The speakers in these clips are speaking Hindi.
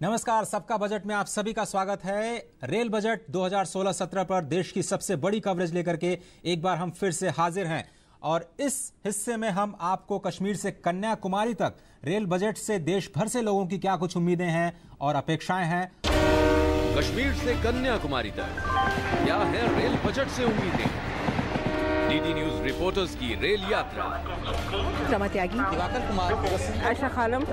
नमस्कार, सबका बजट में आप सभी का स्वागत है। रेल बजट 2016-17 पर देश की सबसे बड़ी कवरेज लेकर के एक बार हम फिर से हाजिर हैं और इस हिस्से में हम आपको कश्मीर से कन्याकुमारी तक रेल बजट से देश भर से लोगों की क्या कुछ उम्मीदें हैं और अपेक्षाएं हैं। कश्मीर से कन्याकुमारी तक क्या है रेल बजट से उम्मीदें? डीडी न्यूज रिपोर्टर्स की रेल यात्रा। रमा त्यागी, दिवाकर कुमार, आयशा खानम,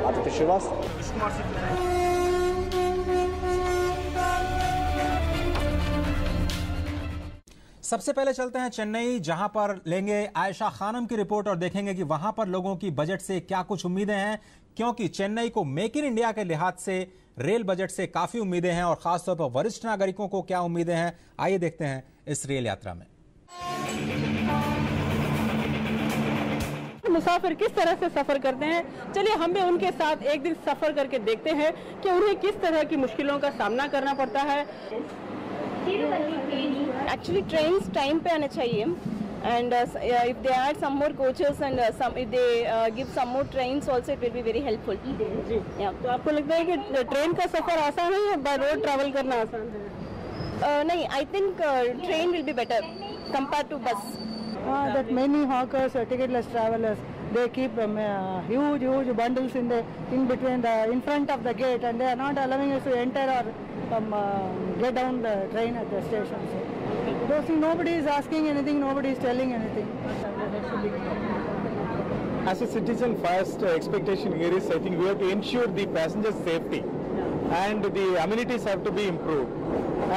सबसे पहले चलते हैं चेन्नई, जहां पर लेंगे आयशा खानम की रिपोर्ट और देखेंगे कि वहां पर लोगों की बजट से क्या कुछ उम्मीदें हैं, क्योंकि चेन्नई को मेक इन इंडिया के लिहाज से रेल बजट से काफी उम्मीदें हैं और खासतौर पर वरिष्ठ नागरिकों को क्या उम्मीदें हैं। आइए देखते हैं इस रेल यात्रा में। मुसाफिर किस तरह से सफर करते हैं, चलिए हम भी उनके साथ एक दिन सफर करके देखते हैं कि उन्हें किस तरह की मुश्किलों का सामना करना पड़ता है। एक्चुअली ट्रेन्स टाइम पे आने चाहिए and if they add some more coaches and if they give some more trains also it will be very helpful. तो आपको लगता है कि ट्रेन का सफर आसान है या बाय रोड ट्रैवल करना आसान है? नहीं, I think train will be better compared to bus. That many hawkers, ticketless travelers, they keep huge bundles in between in front of the gate, and they are not allowing us to enter or get down the train at the station. So nobody is asking anything, nobody is telling anything. As a citizen, first expectation here is, I think we have to ensure the passengers' safety, and the amenities have to be improved.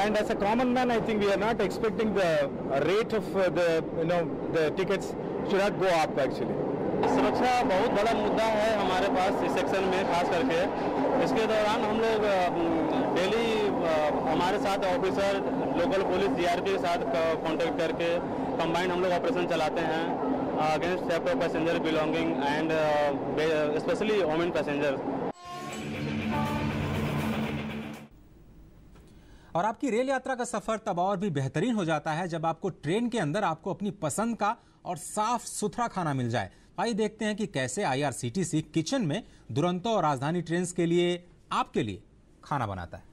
And as a common man, I think we are not expecting the rate of the tickets should not go up actually. सुरक्षा बहुत बड़ा मुद्दा है हमारे पास इस सेक्शन में, खास करके इसके दौरान हम लोग डेली हमारे साथ ऑफिसर लोकल पुलिस जीआरपी के साथ कांटेक्ट करके कंबाइंड हम लोग ऑपरेशन चलाते हैं against theft of passenger belonging and specially women passenger. और आपकी रेल यात्रा का सफर तब और भी बेहतरीन हो जाता है जब आपको ट्रेन के अंदर आपको अपनी पसंद का और साफ सुथरा खाना मिल जाए। आइए देखते हैं कि कैसे आईआरसीटीसी किचन में दुरंतो और राजधानी ट्रेन के लिए आपके लिए खाना बनाता है।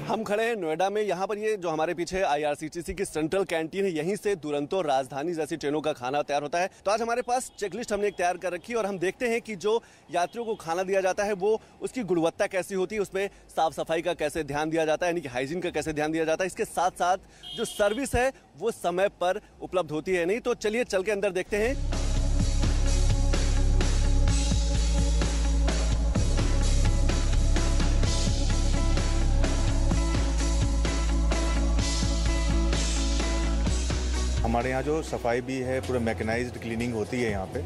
हम खड़े हैं नोएडा में। यहाँ पर ये जो हमारे पीछे आईआरसीटीसी की सेंट्रल कैंटीन है, यहीं से दुरंतो राजधानी जैसी ट्रेनों का खाना तैयार होता है। तो आज हमारे पास चेकलिस्ट हमने एक तैयार कर रखी है और हम देखते हैं कि जो यात्रियों को खाना दिया जाता है वो उसकी गुणवत्ता कैसी होती है, उसमें साफ सफाई का कैसे ध्यान दिया जाता है, यानी कि हाइजीन का कैसे ध्यान दिया जाता है। इसके साथ साथ जो सर्विस है वो समय पर उपलब्ध होती है नहीं। तो चलिए चल के अंदर देखते हैं। हमारे यहाँ जो सफाई भी है, पूरा मैकेनाइज्ड क्लीनिंग होती है यहाँ पे।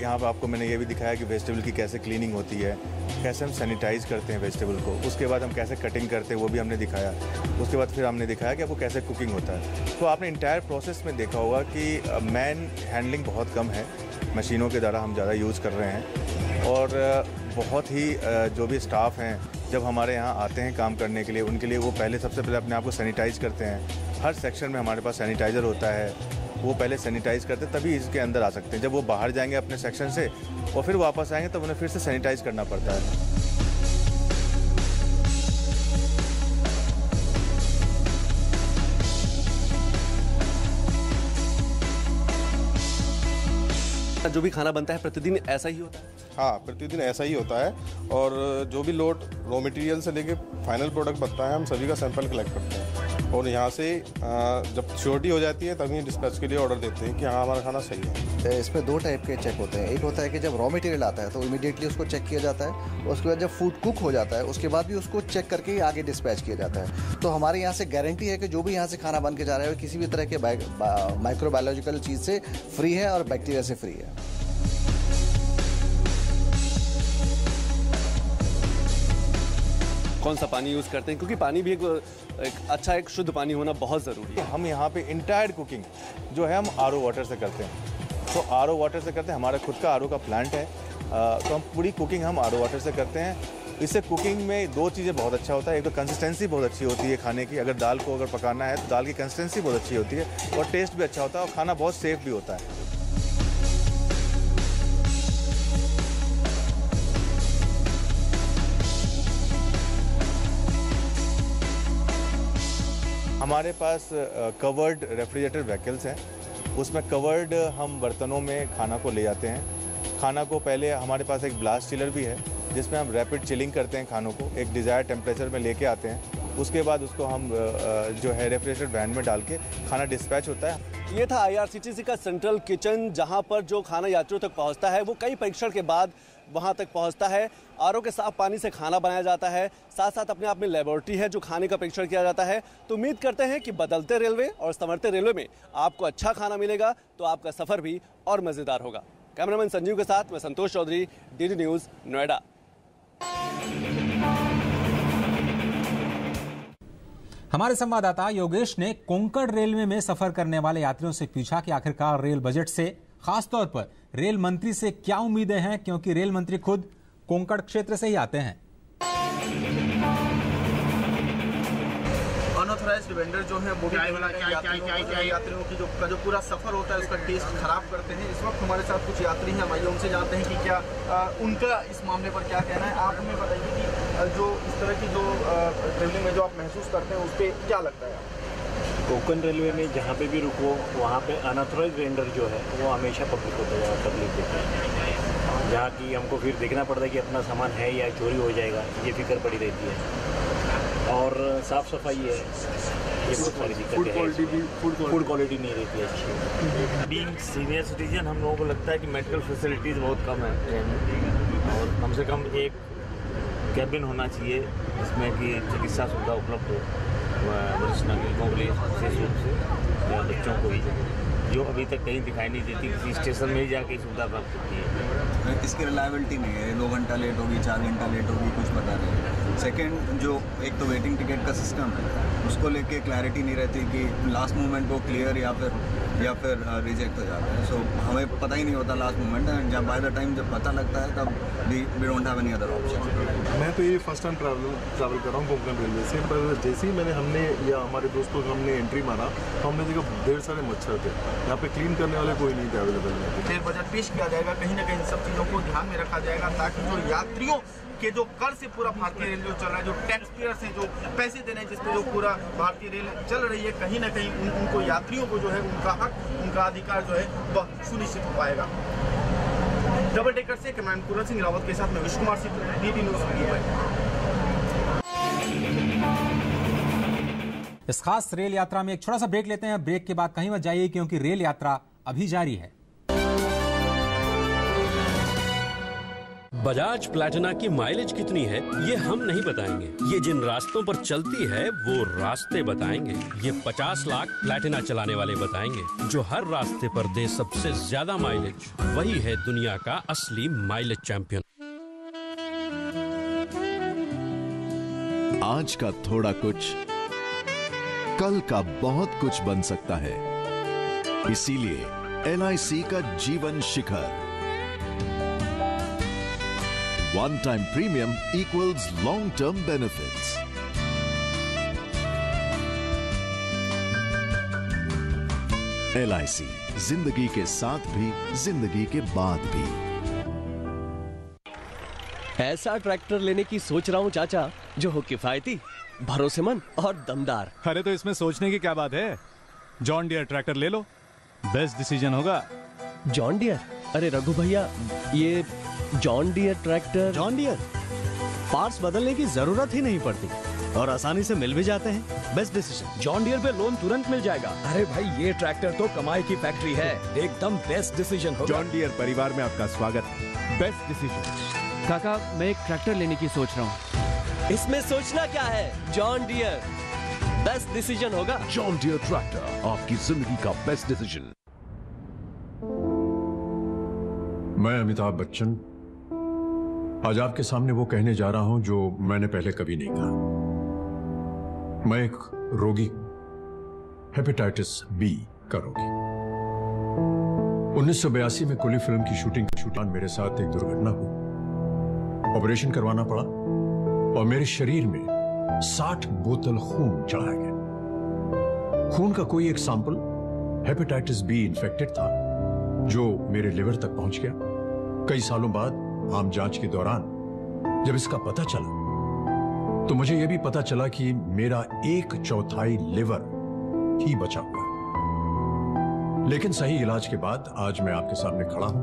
यहाँ पे आपको मैंने ये भी दिखाया कि वेजिटेबल की कैसे क्लीनिंग होती है, कैसे हम सैनिटाइज करते हैं वेजिटेबल को, उसके बाद हम कैसे कटिंग करते हैं वो भी हमने दिखाया। उसके बाद फिर हमने दिखाया कि आपको कैसे कुकिंग होता है। तो आपने इंटायर प्रोसेस में देखा होगा कि मैन हैंडलिंग बहुत कम है, मशीनों के द्वारा हम ज़्यादा यूज़ कर रहे हैं। और बहुत ही जो भी स्टाफ हैं जब हमारे यहाँ आते हैं काम करने के लिए, उनके लिए वो पहले सबसे पहले अपने आप को सैनिटाइज करते हैं। हर सेक्शन में हमारे पास सैनिटाइज़र होता है, वो पहले सैनिटाइज़ करते हैं तभी इसके अंदर आ सकते हैं। जब वो बाहर जाएंगे अपने सेक्शन से और फिर वापस आएंगे तब उन्हें फिर से सैनिटाइज़ करना पड़ता है। जो भी खाना बनता है प्रतिदिन ऐसा ही होता है? हाँ, प्रतिदिन ऐसा ही होता है। और जो भी लोड रॉ मटेरियल से लेके फाइनल प्रोडक्ट बनता है, हम सभी का सैंपल कलेक्ट करते हैं और यहाँ से जब श्योरिटी हो जाती है तभी डिस्पैच के लिए ऑर्डर देते हैं कि हाँ हमारा खाना सही है। इसमें दो टाइप के चेक होते हैं। एक होता है कि जब रॉ मटेरियल आता है तो इमीडिएटली उसको चेक किया जाता है, उसके बाद जब फूड कुक हो जाता है उसके बाद भी उसको चेक करके ही आगे डिस्पैच किया जाता है। तो हमारे यहाँ से गारंटी है कि जो भी यहाँ से खाना बन के जा रहा है वो किसी भी तरह के माइक्रोबायोलॉजिकल चीज़ से फ्री है और बैक्टीरिया से फ्री है। कौन सा पानी यूज़ करते हैं, क्योंकि पानी भी एक शुद्ध पानी होना बहुत ज़रूरी है। हम यहाँ पे इंटायर कुकिंग जो है हम आरओ वाटर से करते हैं। तो आरओ वाटर से करते हैं, हमारा खुद का आरओ का प्लांट है। तो हम पूरी कुकिंग हम आरओ वाटर से करते हैं। इससे कुकिंग में दो चीज़ें बहुत अच्छा होता है। एक तो कंसिस्टेंसी बहुत अच्छी होती है खाने की, अगर दाल को अगर पकाना है तो दाल की कंसिस्टेंसी बहुत अच्छी होती है और टेस्ट भी अच्छा होता है और खाना बहुत सेफ भी होता है। हमारे पास कवर्ड रेफ्रिजरेटर व्हीकल्स हैं, उसमें कवर्ड हम बर्तनों में खाना को ले जाते हैं। खाना को पहले हमारे पास एक ब्लास्ट चिलर भी है जिसमें हम रैपिड चिलिंग करते हैं, खानों को एक डिज़ायर टेम्परेचर में लेके आते हैं। उसके बाद उसको हम जो है रेफ्रिजरेटर वैन में डाल के खाना डिस्पैच होता है। ये था IRCTC का सेंट्रल किचन, जहां पर जो खाना यात्रियों तक पहुंचता है वो कई परीक्षण के बाद वहां तक पहुंचता है। RO के साफ पानी से खाना बनाया जाता है, साथ साथ अपने आप में लेबोरेटरी है जो खाने का परीक्षण किया जाता है। तो उम्मीद करते हैं कि बदलते रेलवे और संवरते रेलवे में आपको अच्छा खाना मिलेगा, तो आपका सफ़र भी और मज़ेदार होगा। कैमरामैन संजीव के साथ मैं संतोष चौधरी, DD न्यूज़, नोएडा। हमारे संवाददाता योगेश ने कोंकण रेलवे में सफर करने वाले यात्रियों से पूछा कि आखिरकार रेल बजट से, खासतौर पर रेल मंत्री से क्या उम्मीदें हैं, क्योंकि रेल मंत्री खुद कोंकण क्षेत्र से ही आते हैं। अनऑथराइज्ड वेंडर जो है वो यात्रियों की जो पूरा सफर होता है उसका टेस्ट खराब करते हैं। इस वक्त हमारे साथ कुछ यात्री हैं, आइए उनसे जानते हैं कि क्या उनका इस मामले पर क्या कहना है। आप हमें बताइए कि जो इस तरह की जो ट्रेवलिंग में जो आप महसूस करते हैं उस पर क्या लगता है? कोंकण रेलवे में जहाँ पे भी रुको वहाँ पे अनऑथराइज्ड वेंडर जो है वो हमेशा पब्लिक देते हैं, जहाँ की हमको फिर देखना पड़ता है कि अपना सामान है या चोरी हो जाएगा, ये फिक्र पड़ी रहती है। और साफ़ सफाई है, ये बहुत सारी दिक्कतें हैं। फूड क्वालिटी नहीं रहती है अच्छी। बीइंग सीनियर सिटीजन हम लोगों को लगता है कि मेडिकल फैसिलिटीज़ बहुत कम है ट्रेन में, और कम से कम एक कैबिन होना चाहिए जिसमें कि चिकित्सा सुविधा उपलब्ध हो वरिष्ठ नागरिकों के लिए, विशेष रूप से या बच्चों को भी, जो अभी तक कहीं दिखाई नहीं देती, किसी स्टेशन में ही जाके सुविधा प्राप्त होती है। इसकी रिलायबिलिटी नहीं है, 2 घंटा लेट होगी, 4 घंटा लेट होगी, कुछ पता नहीं। सेकंड, जो एक तो वेटिंग टिकट का सिस्टम है उसको लेके क्लैरिटी नहीं रहती कि लास्ट मोमेंट वो क्लियर या फिर रिजेक्ट हो जाता है। सो हमें पता ही नहीं होता लास्ट मोमेंट, एंड जब बाय द टाइम जब पता लगता है तब we don't have any other option. मैं तो ये फर्स्ट टाइम ट्रैवल कर रहा हूँ कोंकण रेलवे से, पर जैसे ही हमने या हमारे दोस्तों को हमने एंट्री मारा तो हमने देखा ढेर सारे मच्छर थे यहाँ पे, क्लीन करने वाले कोई नहीं थे अवेलेबल। रेल बजट पेश किया जाएगा, कहीं ना कहीं सब चीज़ों को ध्यान में रखा जाएगा ताकि जो यात्रियों के जो कर से पूरा भारतीय रेल जो चल रहा है, जो टैक्स पेयर से जो पैसे देने हैं जिसपे जो पूरा भारतीय रेल चल रही है, कहीं ना कहीं उनको यात्रियों को जो है उनका हक, उनका अधिकार जो है वह सुनिश्चित हो पाएगा। डबल डेकर से कैमरामैन पूरन सिंह रावत के साथ में विष्णु कुमार सिंह, DD न्यूज़ मुंबई। इस खास रेल यात्रा में एक छोटा सा ब्रेक लेते हैं। ब्रेक के बाद कहीं मत जाइए क्योंकि रेल यात्रा अभी जारी है। बजाज प्लैटिना की माइलेज कितनी है ये हम नहीं बताएंगे, ये जिन रास्तों पर चलती है वो रास्ते बताएंगे। ये 50 लाख प्लैटिना चलाने वाले बताएंगे, जो हर रास्ते पर दे सबसे ज्यादा माइलेज। वही है दुनिया का असली माइलेज चैंपियन। आज का थोड़ा कुछ कल का बहुत कुछ बन सकता है, इसीलिए LIC का जीवन शिखर One time premium equals long term benefits. LIC, जिंदगी के साथ भी जिंदगी के बाद भी। ऐसा ट्रैक्टर लेने की सोच रहा हूँ चाचा, जो हो किफायती, भरोसेमंद और दमदार। अरे तो इसमें सोचने की क्या बात है, जॉन डियर ट्रैक्टर ले लो, बेस्ट डिसीजन होगा। John Deere? अरे रघु भैया, ये John Deere tractor. John Deere parts बदलने की जरूरत ही नहीं पड़ती और आसानी से मिल भी जाते हैं। Best decision. जॉन डियर पे लोन तुरंत मिल जाएगा। अरे भाई, ये ट्रैक्टर तो कमाई की फैक्ट्री है, एकदम बेस्ट डिसीजन होगा। जॉन डियर परिवार में आपका स्वागत। Best decision. काका, मैं एक ट्रैक्टर लेने की सोच रहा हूँ। इसमें सोचना क्या है, जॉन डियर बेस्ट डिसीजन होगा। जॉन डियर ट्रैक्टर, आपकी जिंदगी का बेस्ट डिसीजन। मैं अमिताभ बच्चन आज आपके सामने वो कहने जा रहा हूं जो मैंने पहले कभी नहीं कहा। मैं एक रोगी, हेपेटाइटिस बी का रोगी। 1982 में कुली फिल्म की शूटिंग मेरे साथ एक दुर्घटना हुई, ऑपरेशन करवाना पड़ा और मेरे शरीर में 60 बोतल खून चढ़ाया गया। खून का कोई एक सैंपल हेपेटाइटिस बी इन्फेक्टेड था जो मेरे लिवर तक पहुंच गया। कई सालों बाद आम जांच के दौरान जब इसका पता चला तो मुझे यह भी पता चला कि मेरा 1/4 लिवर ही बचा हुआ है। लेकिन सही इलाज के बाद आज मैं आपके सामने खड़ा हूं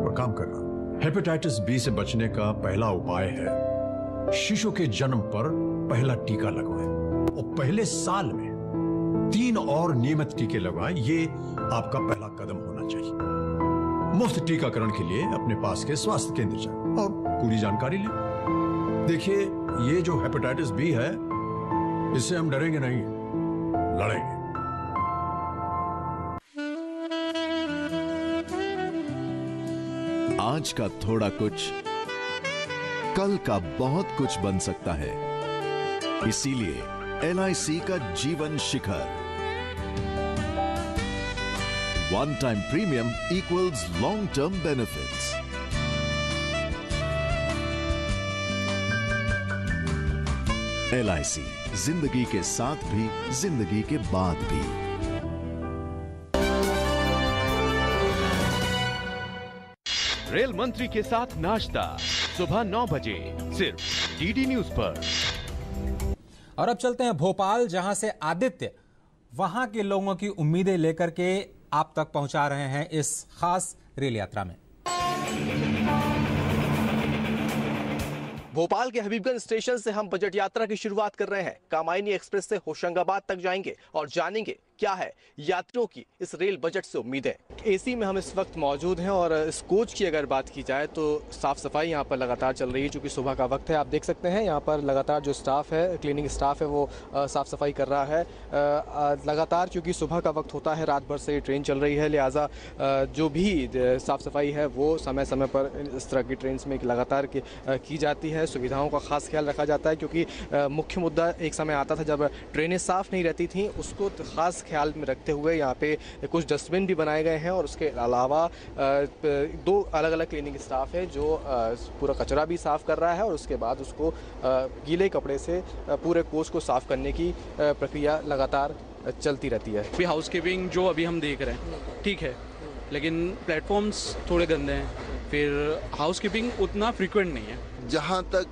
और काम कर रहा हूं। हेपेटाइटिस बी से बचने का पहला उपाय है शिशु के जन्म पर पहला टीका लगवाएं और पहले साल में 3 और नियमित टीके लगवाएं। ये आपका पहला कदम होना चाहिए। मुफ्त टीकाकरण के लिए अपने पास के स्वास्थ्य केंद्र जाएं और पूरी जानकारी लें। देखिए, ये जो हेपेटाइटिस बी है, इससे हम डरेंगे नहीं, लड़ेंगे। आज का थोड़ा कुछ कल का बहुत कुछ बन सकता है। इसीलिए LIC का Jeevan Shikhar, one time premium equals long term benefits. LIC, जिंदगी के साथ भी, जिंदगी के बाद भी। रेल मंत्री के साथ नाश्ता सुबह 9 बजे सिर्फ DD न्यूज पर। और अब चलते हैं भोपाल, जहां से आदित्य वहां के लोगों की उम्मीदें लेकर के आप तक पहुंचा रहे हैं इस खास रेल यात्रा में। भोपाल के हबीबगंज स्टेशन से हम बजट यात्रा की शुरुआत कर रहे हैं। कामायनी एक्सप्रेस से होशंगाबाद तक जाएंगे और जानेंगे क्या है यात्रियों की इस रेल बजट से उम्मीदें। एसी में हम इस वक्त मौजूद हैं और इस कोच की अगर बात की जाए तो साफ सफाई यहाँ पर लगातार चल रही है। चूँकि सुबह का वक्त है, आप देख सकते हैं यहाँ पर लगातार जो स्टाफ है, क्लीनिंग स्टाफ है, वो साफ सफाई कर रहा है लगातार। क्योंकि सुबह का वक्त होता है, रात भर से ट्रेन चल रही है, लिहाजा जो भी साफ सफाई है वो समय समय पर इस तरह की ट्रेन में लगातार की जाती है। सुविधाओं का खास ख्याल रखा जाता है, क्योंकि मुख्य मुद्दा एक समय आता था जब ट्रेनें साफ नहीं रहती थी, उसको खास ख्याल में रखते हुए यहाँ पे कुछ डस्टबिन भी बनाए गए हैं। और उसके अलावा 2 अलग अलग क्लीनिंग स्टाफ है जो पूरा कचरा भी साफ कर रहा है और उसके बाद उसको गीले कपड़े से पूरे कोच को साफ करने की प्रक्रिया लगातार चलती रहती है। अभी हाउसकीपिंग जो अभी हम देख रहे हैं ठीक है, लेकिन प्लेटफॉर्म्स थोड़े गंदे हैं, फिर हाउसकीपिंग उतना फ्रीक्वेंट नहीं है। जहाँ तक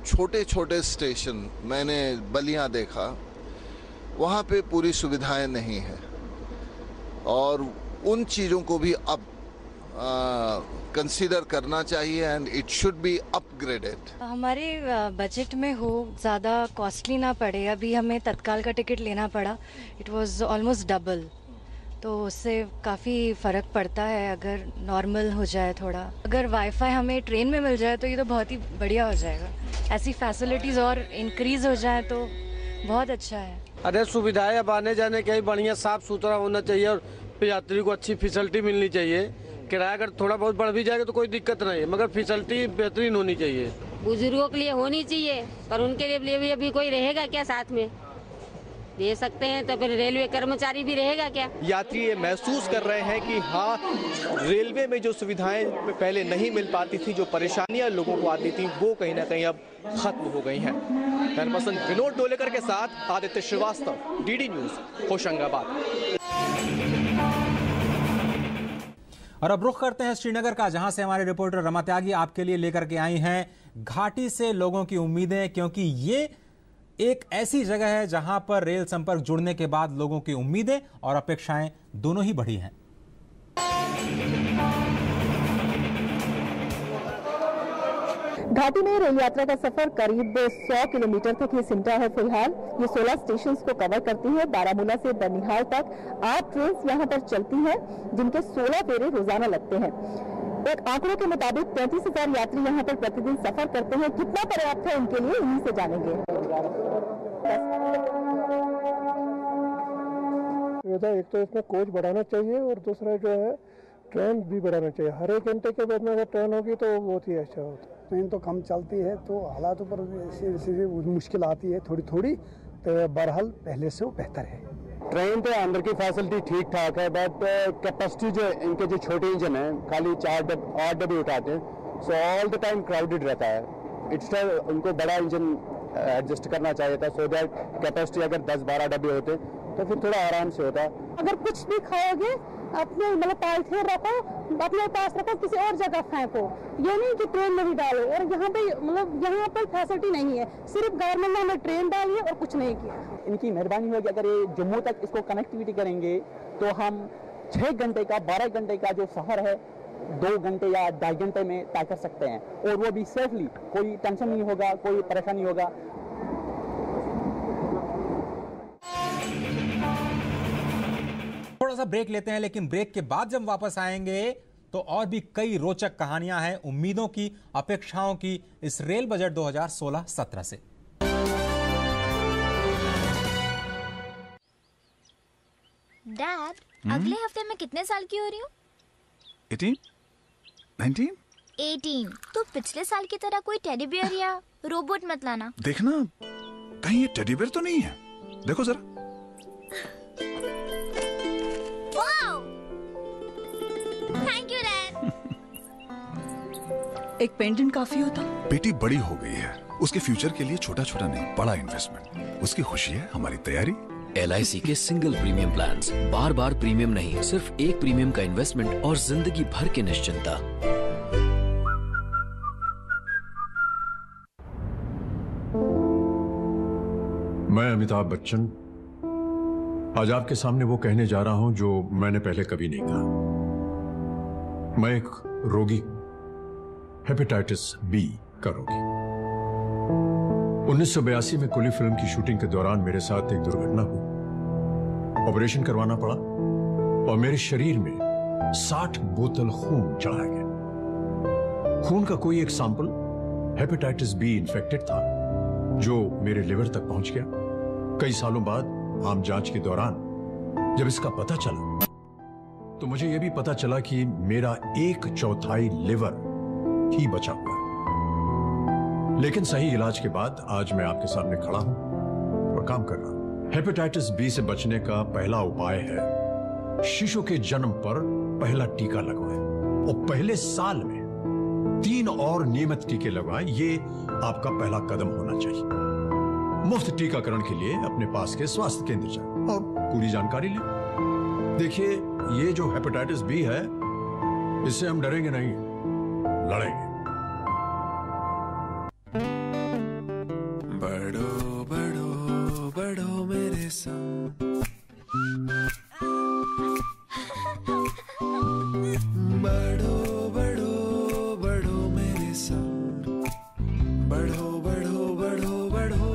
छोटे छोटे स्टेशन मैंने बलियाँ देखा, वहाँ पे पूरी सुविधाएं नहीं है और उन चीज़ों को भी अब कंसीडर करना चाहिए and it should be upgraded. हमारे बजट में हो, ज़्यादा कॉस्टली ना पड़े। अभी हमें तत्काल का टिकट लेना पड़ा, इट वाज ऑलमोस्ट डबल, तो उससे काफ़ी फ़र्क पड़ता है। अगर नॉर्मल हो जाए थोड़ा, अगर वाईफाई हमें ट्रेन में मिल जाए तो ये तो बहुत ही बढ़िया हो जाएगा। ऐसी फैसिलिटीज़ और इंक्रीज़ हो जाए तो बहुत अच्छा है। अरे सुविधाएं अब आने जाने के बढ़िया साफ सुथरा होना चाहिए और यात्री को अच्छी फैसिलिटी मिलनी चाहिए। किराया अगर थोड़ा बहुत बढ़ भी जाएगा तो कोई दिक्कत नहीं है, मगर फैसिलिटी बेहतरीन होनी चाहिए। बुजुर्गों के लिए होनी चाहिए, पर उनके लिए भी अभी कोई रहेगा क्या साथ में? दे सकते हैं तो फिर रेलवे कर्मचारी भी रहेगा क्या? यात्री ये महसूस कर रहे हैं कि हाँ, रेलवे में जो सुविधाएं पहले नहीं मिल पाती थी, जो परेशानियां लोगों को आती थी, वो कहीं ना कहीं अब खत्म हो गई हैं। कैमरापर्सन विनोद डोलेकर के साथ आदित्य श्रीवास्तव, DD न्यूज, होशंगाबाद। और अब रुख करते हैं श्रीनगर का, जहां से हमारे रिपोर्टर रमा त्यागी आपके लिए लेकर के आई हैं घाटी से लोगों की उम्मीदें, क्योंकि ये एक ऐसी जगह है जहां पर रेल संपर्क जुड़ने के बाद लोगों की उम्मीदें और अपेक्षाएं दोनों ही बढ़ी हैं। घाटी में रेल यात्रा का सफर करीब 100 किलोमीटर तक ही सिमटा है। फिलहाल ये 16 स्टेशन को कवर करती है। बारामूला से बनिहाल तक 8 ट्रेन यहाँ पर चलती हैं, जिनके 16 फेरे रोजाना लगते हैं। एक आंकड़ों के मुताबिक 35,000 यात्री यहाँ पर प्रतिदिन सफर करते हैं। कितना पर्याप्त है उनके लिए, इन्हीं से जानेंगे। एक तो इसमें कोच बढ़ाना चाहिए और दूसरा जो है ट्रेन भी बढ़ाना चाहिए। हर एक घंटे के बाद में अगर ट्रेन होगी तो बहुत ही अच्छा होता है। ट्रेन तो कम चलती है तो हालातों पर मुश्किल आती है थोड़ी थोड़ी, तो बहरहाल पहले से वो बेहतर है। ट्रेन तो अंदर की फैसिलिटी ठीक ठाक है, बट कैपेसिटी जो इनके जो छोटे इंजन है खाली 8 डब्बे उठाते हैं, so all the time crowded रहता है। इट्स उनको बड़ा इंजन एडजस्ट करना चाहिए था, सो दैट कैपेसिटी अगर 10-12 डब्बे होते तो फिर थोड़ा आराम से होता। अगर कुछ भी खाओगे अपने मतलब पॉलिथीन रखो, अपने पास रखो, किसी और जगह फेंको, ये नहीं कि ट्रेन में भी डालो। और यहाँ पे मतलब यहाँ पर फैसिलिटी नहीं है, सिर्फ गवर्नमेंट ने हमें ट्रेन डाली है और कुछ नहीं किया। इनकी मेहरबानी होगी, अगर ये जम्मू तक इसको कनेक्टिविटी करेंगे तो हम 6 घंटे का 12 घंटे का जो सफ़र है 2 घंटे या 2.5 घंटे में तय कर सकते हैं, और वो भी सेफली, कोई टेंशन नहीं होगा, कोई परेशानी होगा। थोड़ा सा ब्रेक लेते हैं, लेकिन ब्रेक के बाद जब वापस आएंगे तो और भी कई रोचक कहानियां हैं उम्मीदों की, अपेक्षाओं की इस रेल बजट 2016-17 से। डैड, अगले हफ्ते मैं कितने साल की हो रही हूँ? 18? 19? 18। तो पिछले साल की तरह कोई टेडी बियर या रोबोट मत लाना। देखना कहीं ये टेडी बियर तो नहीं है, देखो जरा। Thank you dad. एक पेंडेंट काफी होता। बेटी बड़ी हो गई है, उसके फ्यूचर के लिए छोटा छोटा नहीं बड़ा इन्वेस्टमेंट, उसकी खुशी है हमारी तैयारी। LIC के सिंगल प्रीमियम प्लान्स, बार बार प्रीमियम नहीं, सिर्फ एक प्रीमियम का इन्वेस्टमेंट और जिंदगी भर की निश्चिंता। मैं अमिताभ बच्चन आज आपके सामने वो कहने जा रहा हूं जो मैंने पहले कभी नहीं कहा। मैं एक रोगी, हेपेटाइटिस बी का रोगी। 1982 में कुली फिल्म की शूटिंग के दौरान मेरे साथ एक दुर्घटना हुई। ऑपरेशन करवाना पड़ा और मेरे शरीर में 60 बोतल खून चढ़ाया गया। खून का कोई एक सैंपल हेपेटाइटिस बी इन्फेक्टेड था जो मेरे लिवर तक पहुंच गया। कई सालों बाद आम जांच के दौरान जब इसका पता चला तो मुझे यह भी पता चला कि मेरा 1/4 लिवर ही बचा हुआ है। लेकिन सही इलाज के बाद आज मैं आपके सामने खड़ा हूं और काम कर रहा हूं। हेपेटाइटिस बी से बचने का पहला उपाय है शिशु के जन्म पर पहला टीका लगवाएं और पहले साल में 3 और नियमित टीके लगवाएं। ये आपका पहला कदम होना चाहिए। मुफ्त टीकाकरण के लिए अपने पास के स्वास्थ्य केंद्र जाएं और पूरी जानकारी लें। देखिए, ये जो हेपेटाइटिस बी है, इससे हम डरेंगे नहीं, लड़ेंगे। बढ़ो बढ़ो बढ़ो मेरे संग, बढ़ो बढ़ो बढ़ो मेरे संग, बढ़ो बढ़ो बढ़ो बढ़ो।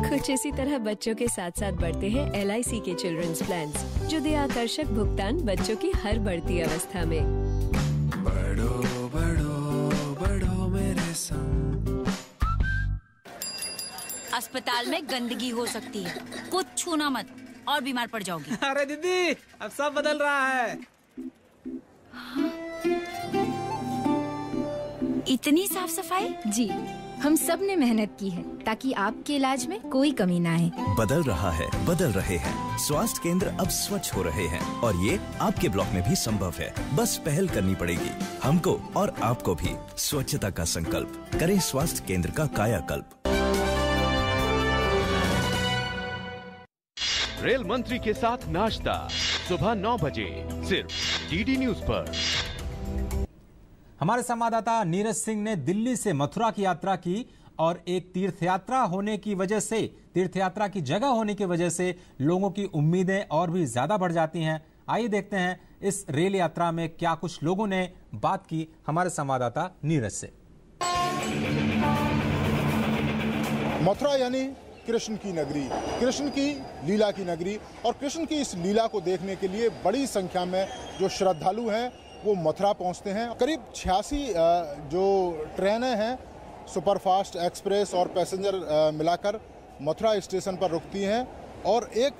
कुछ इसी तरह बच्चों के साथ साथ बढ़ते हैं LIC के चिल्ड्रंस प्लान्स, जो दे आकर्षक भुगतान बच्चों की हर बढ़ती अवस्था में। बढ़ो बढ़ो बढ़ो मेरे संग। अस्पताल में गंदगी हो सकती है, कुछ छूना मत और बीमार पड़ जाओगी। अरे दीदी, अब सब बदल रहा है। इतनी साफ सफाई? जी, हम सब ने मेहनत की है ताकि आपके इलाज में कोई कमी ना आए। बदल रहा है, बदल रहे हैं। स्वास्थ्य केंद्र अब स्वच्छ हो रहे हैं और ये आपके ब्लॉक में भी संभव है। बस पहल करनी पड़ेगी हमको और आपको भी। स्वच्छता का संकल्प करें, स्वास्थ्य केंद्र का कायाकल्प। रेल मंत्री के साथ नाश्ता सुबह 9 बजे सिर्फ DD न्यूज पर। हमारे संवाददाता नीरज सिंह ने दिल्ली से मथुरा की यात्रा की और एक तीर्थयात्रा होने की वजह से, तीर्थयात्रा की जगह होने की वजह से लोगों की उम्मीदें और भी ज्यादा बढ़ जाती हैं। आइए देखते हैं इस रेल यात्रा में क्या कुछ लोगों ने बात की हमारे संवाददाता नीरज से। मथुरा यानी कृष्ण की नगरी, कृष्ण की लीला की नगरी, और कृष्ण की इस लीला को देखने के लिए बड़ी संख्या में जो श्रद्धालु हैं वो मथुरा पहुंचते हैं। करीब 86 जो ट्रेनें हैं, सुपरफास्ट, एक्सप्रेस और पैसेंजर मिलाकर मथुरा स्टेशन पर रुकती हैं और एक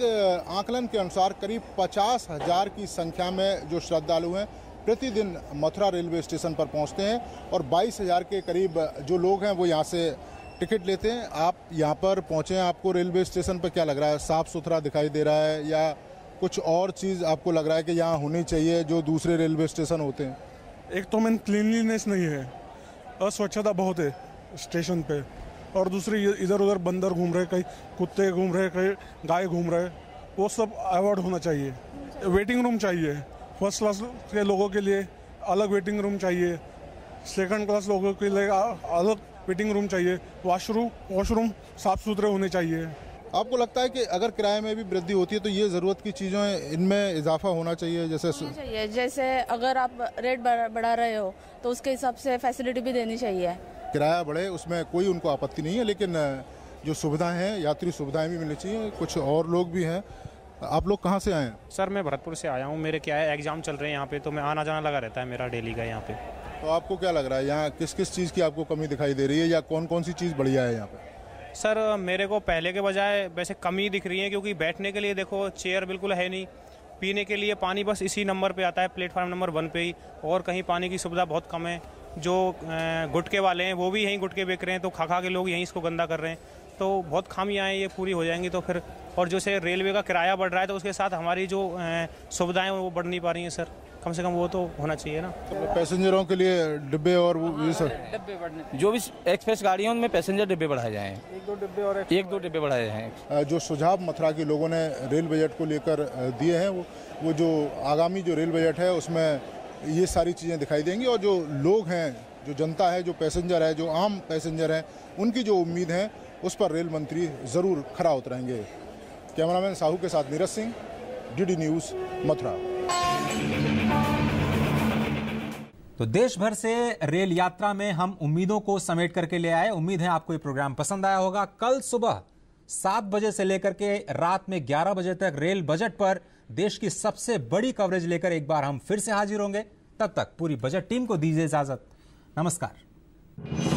आकलन के अनुसार करीब 50,000 की संख्या में जो श्रद्धालु हैं प्रतिदिन मथुरा रेलवे स्टेशन पर पहुंचते हैं और 22,000 के करीब जो लोग हैं वो यहाँ से टिकट लेते हैं। आप यहाँ पर पहुँचे हैं, आपको रेलवे स्टेशन पर क्या लग रहा है? साफ़ सुथरा दिखाई दे रहा है या कुछ और चीज़ आपको लग रहा है कि यहाँ होनी चाहिए जो दूसरे रेलवे स्टेशन होते हैं? एक तो मेन क्लीनलीनेस नहीं है, अस्वच्छता बहुत है स्टेशन पे, और दूसरी इधर उधर बंदर घूम रहे, कहीं कुत्ते घूम रहे, कहीं गाय घूम रहे, वो सब अवॉइड होना चाहिए। वेटिंग रूम चाहिए, फर्स्ट क्लास के लोगों के लिए अलग वेटिंग रूम चाहिए, सेकंड क्लास लोगों के लिए अलग वेटिंग रूम चाहिए, वॉशरूम साफ सुथरे होने चाहिए। आपको लगता है कि अगर किराए में भी वृद्धि होती है तो ये ज़रूरत की चीज़ें इनमें इजाफा होना चाहिए? जैसे अगर आप रेट बढ़ा रहे हो तो उसके हिसाब से फैसिलिटी भी देनी चाहिए। किराया बढ़े उसमें कोई उनको आपत्ति नहीं है, लेकिन जो सुविधाएं हैं, यात्री सुविधाएं भी मिलनी चाहिए। कुछ और लोग भी हैं। आप लोग कहाँ से आए हैं? सर मैं भरतपुर से आया हूँ। मेरे क्या है एग्जाम चल रहे हैं यहाँ पे, तो मैं आना जाना लगा रहता है मेरा डेली का यहाँ पे। तो आपको क्या लग रहा है यहाँ किस किस चीज़ की आपको कमी दिखाई दे रही है, या कौन कौन सी चीज़ बढ़िया है यहाँ पे? सर मेरे को पहले के बजाय वैसे कमी दिख रही है, क्योंकि बैठने के लिए देखो चेयर बिल्कुल है नहीं, पीने के लिए पानी बस इसी नंबर पे आता है, प्लेटफार्म नंबर 1 पे ही, और कहीं पानी की सुविधा बहुत कम है। जो गुटके वाले हैं वो भी यहीं गुटके बेच रहे हैं, तो खा के लोग यहीं इसको गंदा कर रहे हैं। तो बहुत खामियाँ हैं, ये पूरी हो जाएंगी तो फिर। और जो से रेलवे का किराया बढ़ रहा है तो उसके साथ हमारी जो सुविधाएं वो बढ़ नहीं पा रही हैं सर। कम से कम वो तो होना चाहिए ना। तो पैसेंजरों के लिए डिब्बे और वो ये सब डिब्बे बढ़ने, जो भी एक्सप्रेस गाड़ियों में पैसेंजर डिब्बे बढ़ाए जाएँ, एक दो डिब्बे बढ़ाए जाएँ। जो सुझाव मथुरा के लोगों ने रेल बजट को लेकर दिए हैं, वो जो आगामी जो रेल बजट है उसमें ये सारी चीज़ें दिखाई देंगी। और जो लोग हैं, जो जनता है, जो पैसेंजर है, जो आम पैसेंजर हैं, उनकी जो उम्मीद है उस पर रेल मंत्री ज़रूर खरा उतरेंगे। कैमरामैन साहू के साथ नीरज सिंह, डीडी न्यूज़, मथुरा। तो देश भर से रेल यात्रा में हम उम्मीदों को समेट करके ले आए। उम्मीद है आपको ये प्रोग्राम पसंद आया होगा। कल सुबह 7 बजे से लेकर के रात में 11 बजे तक रेल बजट पर देश की सबसे बड़ी कवरेज लेकर एक बार हम फिर से हाजिर होंगे। तब तक पूरी बजट टीम को दीजिए इजाजत। नमस्कार।